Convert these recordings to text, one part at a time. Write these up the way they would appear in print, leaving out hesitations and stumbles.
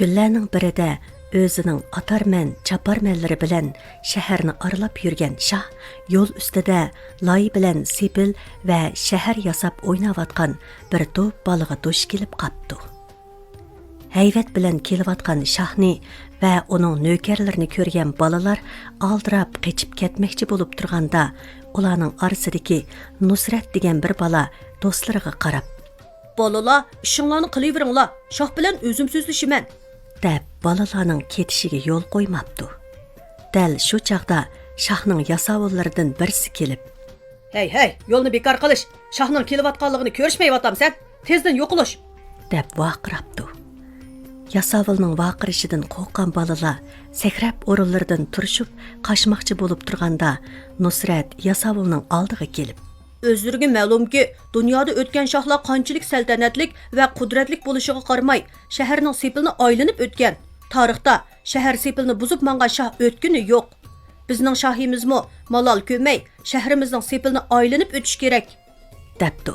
Kunlarning birida o'zining atarman, chaparmanlari bilan shaharni aralab yurgan Shah yo'l ustida loy bilan sepil va shahar yasab o'ynayotgan bir to'p baliga duch kelib qapti. Hayvat bilan kelayotgan Shahni va uning nökarlarini ko'rgan balalar aldirab qechib ketmoqchi bo'lib turganda, ularning orasidagi Nusrat degan bir bala do'stlariga qarab, "Balalar, ishinglarni qilaveringlar. Shoh bilan o'zim so'zlashiman." deb balalarning ketishiga yo'l qo'ymabdi. Dal shu chaqda Shahning yasovullaridan birisi kelib, "Hey, yo'lni bekor qilish. Shohning kelayotganligini ko'rishmayapsan. Tezdan yo'qolish." deb vaqirabdi. Yasovulning vaqirishidan qo'rqqan balalar sakrab o'rinlaridan turishib, qochmoqchi bo'lib turganda, Nusrat yasovulning oldiga kelib, "O'zlariga ma'lumki, dunyoda o'tgan shohlar qanchalik saltanatlik va qudratlik bo'lishiga qaramay, shaharning sepilni aylanib o'tgan. Tarixda shahar sepilni buzib mangan shoh o'tgani yo'q. Bizning shohimizmi malol ko'may, shahrimizning sepilni aylanib o'tish kerak." debdi.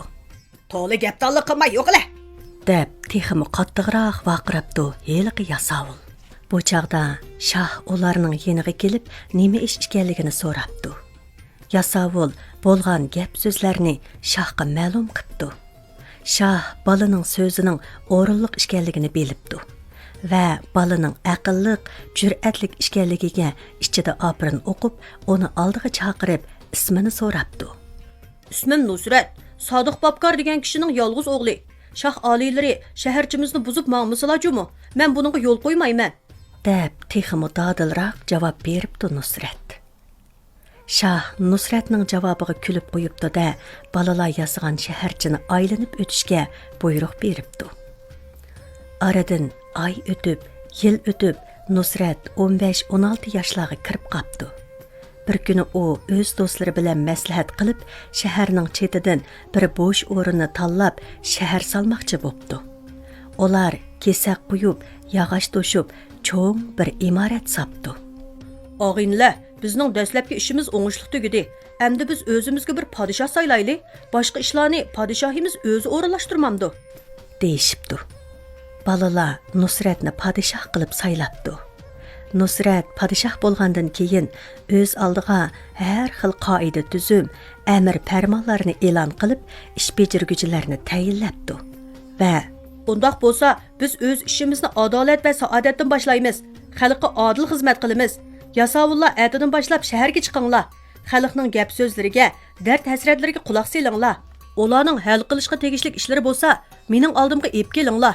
"To'g'ri gapdonlik qilmay yo'qla." deb texmi qattiqroq vaqirabdi heliqi yasovul. Bu chaqda Shah ularning yeniga kelib, nima ish ekanligini so'rabdi. Yasovul bo'lgan gap so'zlarni Shahga ma'lum qildi. Shah balaning so'zining o'rinliq ekanligini bilibdi va balaning aqlliq, jur'atlik ekanligiga ichida oprin o'qib, uni oldiga chaqirib, ismini so'rabdi. "Ismim Nusrat, Sodiq Babkar degan kishining yolg'iz o'g'li. Shoh oliylari shaharchimizni buzib mangmisalarmi? Men buningga yo'l qo'ymayman." deb texmi dadilroq javob beribdi Nusrat. Shah Nusratning javobiga kulib qo'yibdi-da, balalar yasagan shaharchini aylanib o'tishga buyruq beribdi. Aradan oy o'tib, yil o'tib, Nusrat 15-16 yoshlarga kirib qapti. Bir kuni u o'z do'stlari bilan maslahat qilib, shaharning chetidan bir bo'sh o'rinni tanlab, shahar salmoqchi bo'pti. Ular kesak quyib, yog'och to'shib, cho'ng bir imorat sapdi. "Og'inlar, bizning dastlabki ishimiz o'ngishli tugadi. Endi biz o'zimizga bir podshoh saylayli. Boshqa ishlarni podshohimiz o'zi o'rinlashtirmamdi." deyishibdi. Balalar Nusratni podshoh qilib saylabdi. Nusrat podshoh bo'lgandan keyin o'z oldiga har xil qoida tuzum, amr farmonlarni e'lon qilib, ish bajarguvchilarni tayinlabdi va "Undaq bo'lsa, biz o'z ishimizni adolat va saodatdan boshlaymiz. Xalqqa adil xizmat qilamiz. Yasovullar atidan boshlab shaharga chiqinglar. Xalqning gap so'zlariga, dard hasratlariga quloq solinglar. Ularning hal qilishga tegishli ishlari bo'lsa, mening oldimga ep kelinglar."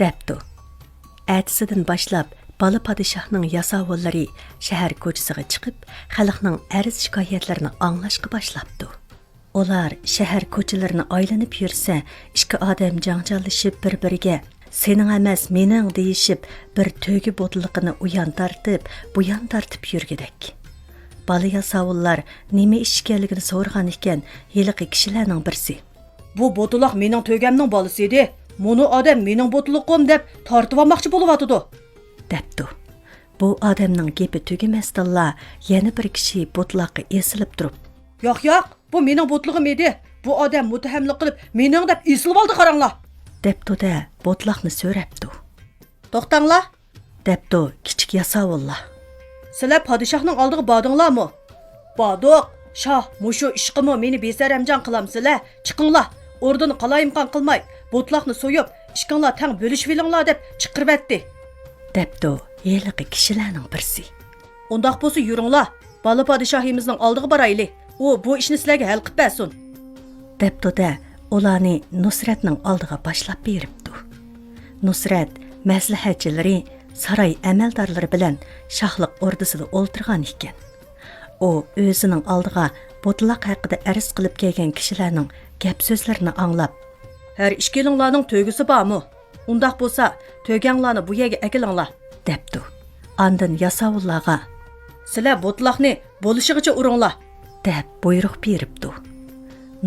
debdi. Atisidan boshlab bala podshohning yasovullari shahar ko'chasiga chiqib, xalqning arz shikoyatlarini anglashga boshlabdi. Ular shahar ko'chalarini aylanib yursa, ikki odam janjallashib bir-biriga "Sening emas, mening" deyishib, bir to'gi botliqini u yon tortib, bu yon tortib yurgidek. Bala yasovullar nima ish ekanligini so'rgan ekan, heliqi kishilarning birisi, "Bu botliq mening to'gamning bolasi edi. Muni odam mening botliqim deb tortib olmoqchi bo'lyotdi." debdi. Bu odamning gapi tugamasdilla, yana bir kishi botliqqa esilib turib, "Yo'q, bu mening botligim edi. Bu odam mutahamlik qilib, mening deb esilib oldi qaranglar." debdi-da botliqni so'rabdi. "To'xtanglar," debdi kichik yasovullar. "Sizlar podshohning oldiga bordinglarmi?" "Bordiq. Shoh mushu ishqimi meni besaramjon qilamsizlar? Chiqinglar. O'rnini qalayimqon qilmay, botliqni so'yib, ishqinglar tang bo'lishib olinglar" deb chiqirbatdi. debdi heliqi kishilarning birisi. "Undaq bo'lsa yuringlar. Bala podshohimizning oldiga borayli. U bu ishni sizlarga hal qilib bersin." debdi-da ularni Nusratning oldiga boshlab beribdi. Nusrat maslahatchilari, saroy amaldorlari bilan shohlik o'rdisida o'ltirgan ekan. U o'zining oldiga botliq haqida arz qilib kelgan kishilarning gap so'zlarini anglab, "Har ishkilinglarning to'gisi bormi? Undaq bo'lsa, to'ganglarni bu yerga akilinglar" debdi. Ondan yasovullarga "Sizlar botliqni bo'lishigacha uringlar" deb buyruq beribdi.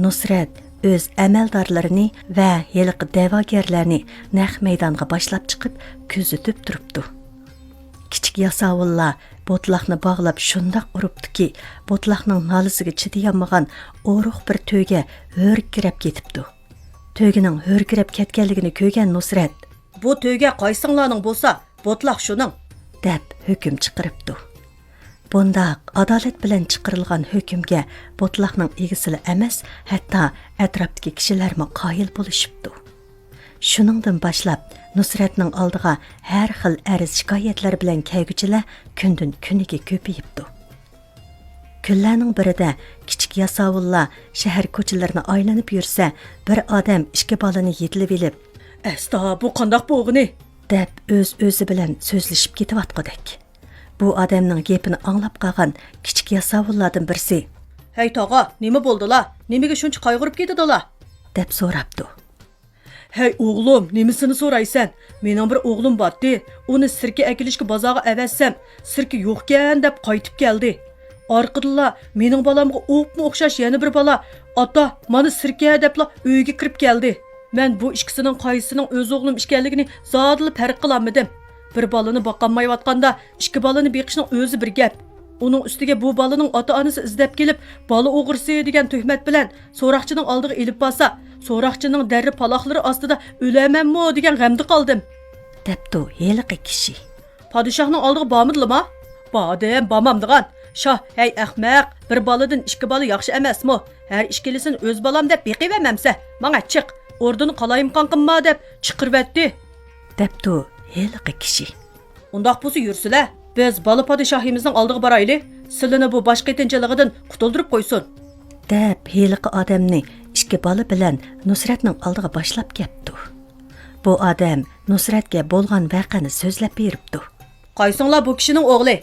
Nusrat o'z amaldorlarini va heliqi da'vogarlarni naq maydonga boshlab chiqib, kuzatib turibdi. Kichik yasovullar botliqni bog'lab shundoq uribdiki, botliqning nolisiga chidayolmagan o'ruq bir to'yga hurkirab ketibdi. To'gining hurkirab ketganligini ko'rgan Nusrat, "Bu to'yga qaysinglarning bo'lsa, botlaq şunun, deb hukm chiqaribdi. Bundaq adolat bilan chiqarilgan hukmga botlaqning egisili emas, hatto atrofdagi kishilarmi qoyil bo'lishibdi. Shuningdan boshlab Nusratning oldiga har xil arz shikoyatlar bilan kelguchilar kundan kuniga ko'payibdi. Kunlarning birida kichik yasovullar shahar ko'chalarini aylanib yursa, bir odam ikki bolani yetilib olib, "Asta, bu qandoq bo'g'ini?" deb o'z-o'zi bilan so'zlashib ketayotgandak. Bu odamning gapini anglab qolgan kichik yasovullardan birisi, "Hey tog'a, nima bo'ldi-la? Nimaga shuncha qayg'urib ketdi-la?" deb so'rabdi. "Hey o'g'lim, nimasini so'raysan? Mening bir o'g'lim bordi. Uni sirka akilishga bozorga avatsam, sirka yo'qkan deb qaytib keldi. Orqadilla mening bolamga o'xshash yana bir bola, ota, mana sirka debla uyga kirib keldi. Men bu ikkisining qaysisining o'z o'g'lim ekanligini zodila farq qilolmadim. Bir bolani boqolmayotganda, ikki bolani beqishning o'zi bir gap. Uning ustiga bu bolaning ota-onasi izlab kelib, bola o'g'risi degan tuhmat bilan so'roqchining oldiga elib borsa, so'roqchining darri paloqlari ostida o'lamanmi degan g'amda qoldim. Debdi heliqi kishi. Padişahning oldiga bormidimi? Bordim, bormamdigan. Shoh, hey ahmaq, bir boladan ikki bola yaxshi emasmi? Har ikkilisini o'z bolam deb beqivermamsa, menga chiq, o'rnini qalayim qanqimma deb chiqirvatdi. Debdi heliqi kishi. Undaq bo'lsa yursilar. Biz bola padişahimizning oldiga borayli. Silini bu boshqa etinchiligidan qutuldirib qo'ysin. Deb heliqi odamni ikki bola bilan Nusratning oldiga boshlab ketdi. Bu odam Nusratga bo'lgan voqeani so'zlab beribdi. Qaysinglar bu kishining o'g'li?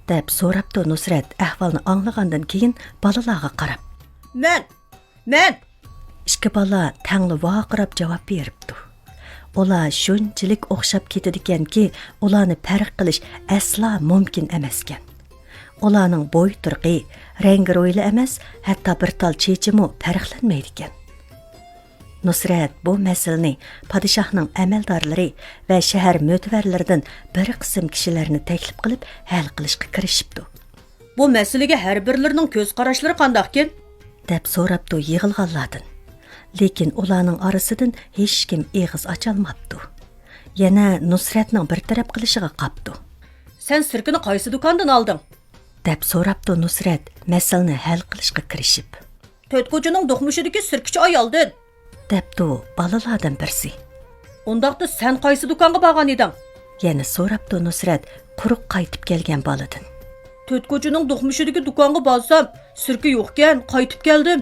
deb so'rabdi Nusrat ahvolni anglagandan keyin bolalarga qarab. Men. Ikki bola tangli vaqirab javob beribdi. Ular shunchalik o'xshab ketadiganki, ularni farq qilish asla mumkin emaskan. Ularning bo'y turqi, rangi ro'yli emas, hatto bir tal chechimi farqlanmaydi ekan. Nusrat bu masalani padişahning amaldorlari va shahar mo'tvarlaridan bir qism kishilarni taklif qilib hal qilishga kirishibdi. Bu masalaga har birlarining ko'z qarashlari qandoqkin? deb so'rabdi yig'ilganlardan. Lekin ularning orasidan hech kim eg'iz ocholmabdi. Yana Nusratning bir taraf qilishiga qapdi. Sen sirkini qaysi do'kondan olding? deb so'rabdi Nusrat masalani hal qilishga kirishib. To'tquchining do'qmushidagi sirkichi ayoldin. debdi bolalardan birisi. Undaqda sen qaysi do'konga borgan eding? Yana so'rabdi Nusrat quruq qaytib kelgan boladan. To'tquchining do'qmushidagi do'konga borsam, sirki yo'qkan, qaytib keldim.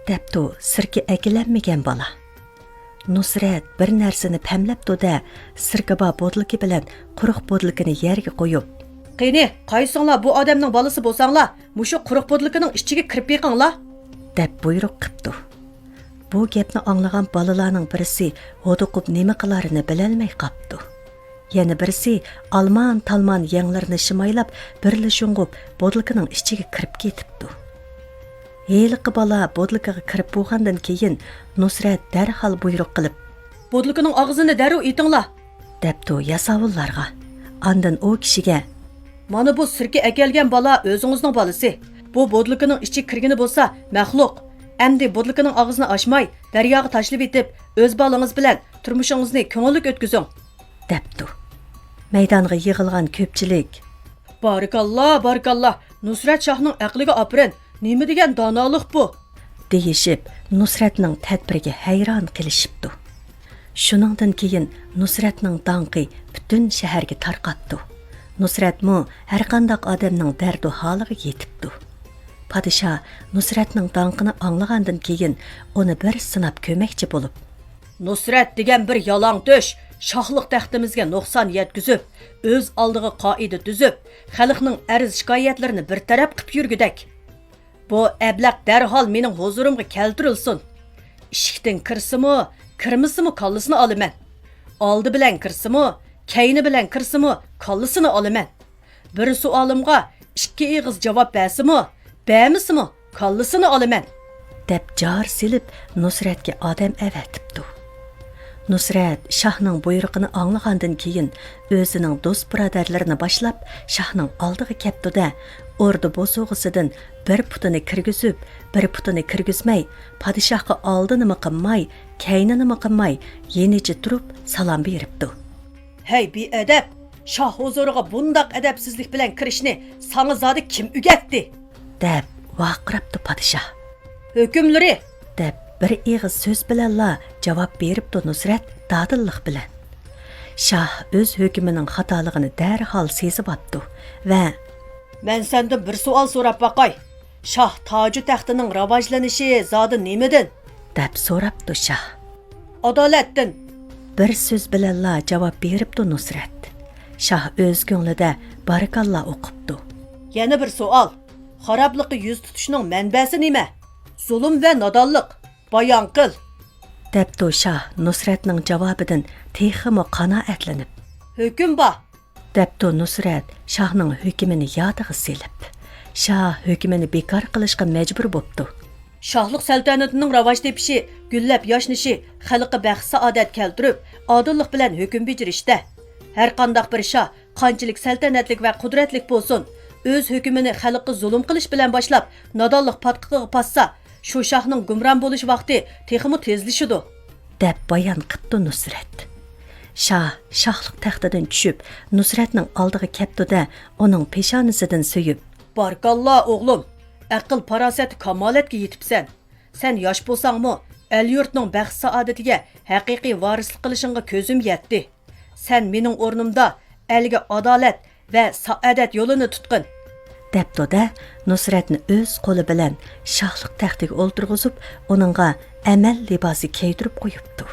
debdi sirki akilanmagan bola. Nusrat bir narsani pamlabdi-da, sirkaba bodliki bilan quruq bodlikini yerga qo'yib, "Qani, qaysinglar bu odamning bolasi bo'lsanglar, mushu quruq bodlikining ichiga kirib yiqinglar" deb buyruq qildi. Bu gapni anglagan bolalarning birisi hodiqib nima qilarini bilolmay qapti. Yana birisi alman-talman yanglarini shimaylab birli shung'ib bodlikining ichiga kirib ketibdi. Heliqi bola bodlikaga kirib bo'lgandan keyin Nusrat darhol buyruq qilib, "Bodlikining og'zini darrov etinglar" debdi yasovullarga. Ondan u kishiga, "Mana bu sirki akelgan bola o'zingizning bolasi. Bu bodlikining ichiga kirgani bo'lsa, maxluq. Endi bodlikining og'zini ochmay, daryoga tashlab etib, o'z bolangiz bilan turmushingizni ko'ngillik o'tkazing" debdi. Maydonga yig'ilgan ko'pchilik, Barakallah, Nusrat shohning aqliga oprin. Nima degan donolik bu? deyishib Nusratning tadbiriga hayron qilishibdi. Shuningdan keyin Nusratning danqi butun shaharga tarqatdi. Nusratmi har qanday odamning dardi holiga yetibdi. Padişah Nusratning danqini anglagandan keyin uni bir sinab ko'makchi bo'lib, Nusrat degan bir yolong to'sh shohlik taxtimizga nuqson yetkazib, o'z oldiga qoida tuzib, xalqning arz shikoyatlarini bir taraf qilib yurgudak. Bu ablaq darhol mening huzurimga keltirilsin. Eshikdan kirsimi, kirmisimi kallasini olaman. Oldi bilan kirsimi, kayni bilan kirsimi, kallasini olaman. Bir savolimga ikki og'iz javob bersimi, bermisimi, kallasini olaman deb jar silib Nusratga odam avatibdi. Nusrat shohning buyrug'ini anglagandan keyin o'zining do'st birodarlarini boshlab shohning oldiga ketdi-da, orda bosug'isidan bir putini kirgizib, bir putini kirgizmay, padişahga oldinimi qilmay, kaynini qilmay, yenichi turib salom beribdi. "Hey beadab, Şah huzuriga bundaq adabsizlik bilan kirishni sana zodi kim o'rgatdi? deb vaqirabdi podshoh. Hukmlari deb bir ig'iz so'z bilanla javob beribdi Nusrat dadillik bilan. Shoh o'z hukmining xatoligini darhol sezib oldi va Men sendan bir savol so'rab baqay. Şah tacı taxtining rivojlanishi zodi nemidan? deb so'rabdi shoh. Adolatdan. Bir so'z bilanla javob beribdi Nusrat. Shoh o'z ko'nglida barakalloh o'qibdi. Yana bir savol. Xaroblikqa yuz tutishning manbasi nima? Zulm va nodonlik. Bayon qil. debdi shoh Nusratning javobidan texmi qanoatlanib. Hukm bor. debdi Nusrat shohning hukmini yodiga selib. Shoh hukmini bekor qilishga majbur bo'ldi. Şahlık saltanatining rivoj tepishi, gullab yoshnishi, xalqqa baxt saodat keltirib, odillik bilan hukm bijirishda. Har qanday bir shoh qanchalik saltanatlik va qudratlik bo'lsin, o'z hukmini xalqqa zulm qilish bilan boshlab, nodonlik patqiqiga passa, shu shohning gumron bo'lish vaqti texmi tezlashidi. deb bayon qildi Nusrat. Shoh shohlik taxtidan tushib, Nusratning oldiga keldi-da, uning peshonasidan so'yib, Barkallah o'g'lim, aql farosat kamolatga yetibsan. Sen yosh bo'lsangmi, el yurtning baxt saodatiga haqiqiy varislik qilishingga ko'zim yetdi. Sen mening o'rnimda elga adolat va saodat yo'lini tutqin. debdi-da, Nusratni o'z qo'li bilan shohlik taxtiga o'ltirg'izib, uningga amal libosi kiydirib qo'yibdi.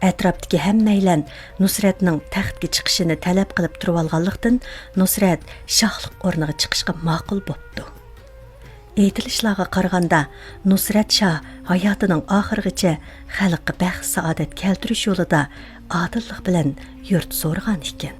Atrofdagi hammanglar Nusratning taxtga chiqishini talab qilib turib olganlikdan Nusrat shohlik o'rniga chiqishga ma'qul bo'pti. Aytilishlarga qaraganda Nusrat shoh hayotining oxirigacha xalqqa baxt saodat keltirish yo'lida odillik bilan yurt so'rgan ekan.